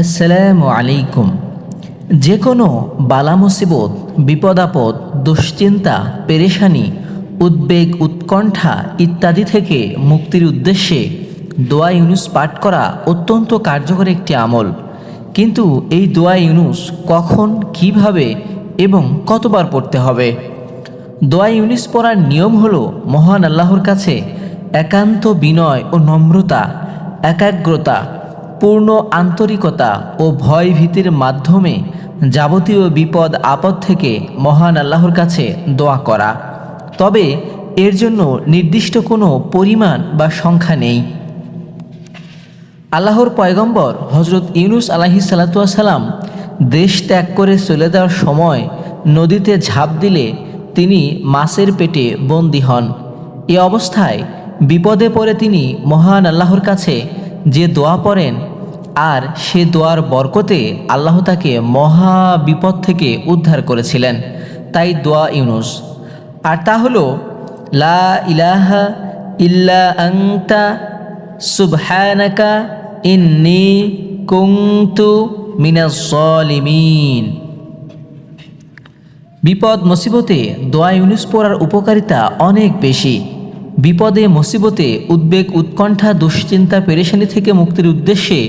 আসসালামু আলাইকুম। যে কোনো বালা মুসিবত, বিপদ আপদ, দুশ্চিন্তা, পেরেশানি, উদ্বেগ, উৎকণ্ঠা ইত্যাদি থেকে মুক্তির উদ্দেশ্যে দোয়া ইউনুস পাঠ করা অত্যন্ত কার্যকর একটি আমল। কিন্তু এই দোয়া ইউনুস কখন, কিভাবে এবং কতবার পড়তে হবে? দোয়া ইউনুস পড়ার নিয়ম হলো মহান আল্লাহর কাছে একান্ত বিনয় ও নম্রতা, একাগ্রতা, পূর্ণ আন্তরিকতা ও ভয় ভীতির মাধ্যমে যাবতীয় বিপদ আপদ থেকে মহান আল্লাহর কাছে দোয়া করা। তবে এর জন্য নির্দিষ্ট কোনো পরিমাণ বা সংখ্যা নেই। আল্লাহর পয়গম্বর হজরত ইউনুস আলাইহিস সালাতু ওয়াস সালাম দেশ ত্যাগ করে চলে যাওয়ার সময় নদীতে ঝাঁপ দিলে তিনি মাছের পেটে বন্দী হন। এ অবস্থায় বিপদে পড়ে তিনি মহান আল্লাহর কাছে যে দোয়া পড়েন, আর সে দোয়ার বরকতে আল্লাহ তাকে মহা বিপদ থেকে উদ্ধার করেছিলেন। তাই দোয়া ইউনুস, আর তা হলো লা ইলাহা ইল্লা আনতা সুবহানাকা ইন্নী কুনতু মিনাজ জালিমিন। বিপদ মুসিবতে দোয়া ইউনুস পড়ার উপকারিতা অনেক বেশি। বিপদে মুসিবতে উদ্বেগ, উৎকণ্ঠা, দুশ্চিন্তা, পেরেশানি থেকে মুক্তির উদ্দেশ্যে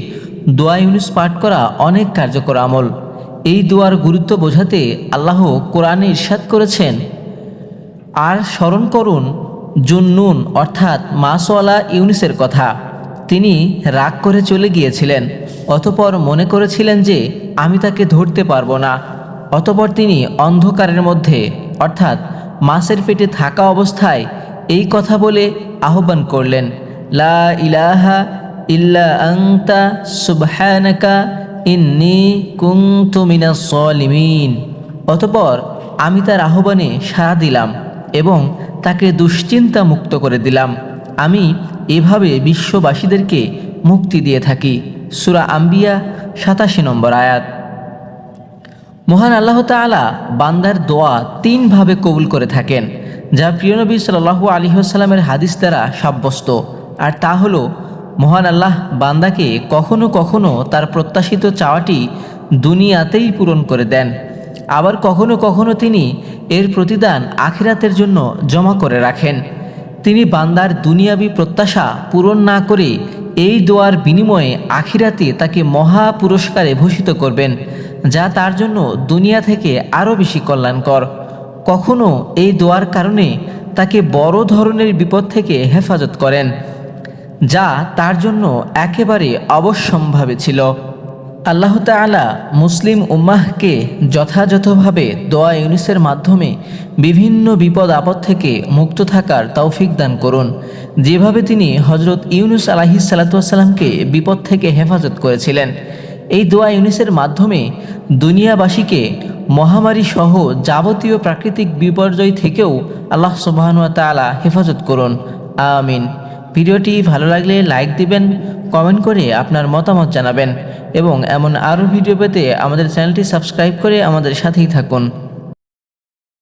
দোয়া ইউনুস পাঠ করা অনেক কার্যকর আমল। এই দোয়ার গুরুত্ব বোঝাতে আল্লাহ কোরআনে ইরশাদ করেছেন, আর স্মরণ করুন জুন্নুন অর্থাৎ মাসওয়ালা ইউনুসের কথা। তিনি রাগ করে চলে গিয়েছিলেন, অতঃপর মনে করেছিলেন যে আমি তাকে ধরতে পারবো না। অতঃপর তিনি অন্ধকারের মধ্যে অর্থাৎ মাছের পেটে থাকা অবস্থায় এই কথা বলে আহ্বান করলেন, লা ইলাহা ইল্লা আনতা সুবহানাকা ইন্নী কুনতু মিনাজ জালিমিন। অতঃপর আমি তার আহ্বানে সাড়া দিলাম এবং তাকে দুশ্চিন্তা মুক্ত করে দিলাম। আমি এভাবে বিশ্ববাসীদেরকে মুক্তি দিয়ে থাকি। সূরা আম্বিয়া 87 নম্বর আয়াত। মহান আল্লাহ তাআলা বান্দার দোয়া 3 ভাবে কবুল করে থাকেন, যা প্রিয় নবী সাল্লাল্লাহু আলাইহি ওয়াসাল্লামের হাদিস দ্বারা সাব্যস্ত। আর তা হলো, মহান আল্লাহ বান্দাকে কখনো কখনো তার প্রত্যাশিত চাওয়াটি দুনিয়াতেই পূরণ করে দেন, আবার কখনো কখনো তিনি এর প্রতিদান আখিরাতের জন্য জমা করে রাখেন। তিনি বান্দার দুনিয়াবী প্রত্যাশা পূরণ না করে এই দোয়ার বিনিময়ে আখিরাতে তাকে মহা পুরস্কারে ভূষিত করবেন, যা তার জন্য দুনিয়া থেকে আরও বেশি কল্যাণকর। কখনো এই দোয়ার কারণে তাকে বড় ধরনের বিপদ থেকে হেফাজত করেন, যা তার জন্য একেবারে অবশ্যম্ভাবী ছিল। আল্লাহ তাআলা মুসলিম উম্মাহকে যথাযথভাবে দোয়া ইউনুসের মাধ্যমে বিভিন্ন বিপদ আপদ থেকে মুক্ত থাকার তৌফিক দান করুন, যেভাবে তিনি হজরত ইউনুস আলাইহিস সালাতু ওয়াস সালামকে বিপদ থেকে হেফাজত করেছিলেন। এই দোয়া ইউনুসের মাধ্যমে দুনিয়াবাসীকে মহামারী সহ যাবতীয় প্রাকৃতিক বিপর্যয় থেকেও আল্লাহ সুবহানাহু ওয়া তাআলা হেফাজত করুন। আমিন। ভিডিওটি ভালো লাগলে লাইক দিবেন, কমেন্ট করে আপনার মতামত জানাবেন এবং এমন আরও ভিডিও পেতে আমাদের চ্যানেলটি সাবস্ক্রাইব করে আমাদের সাথেই থাকুন।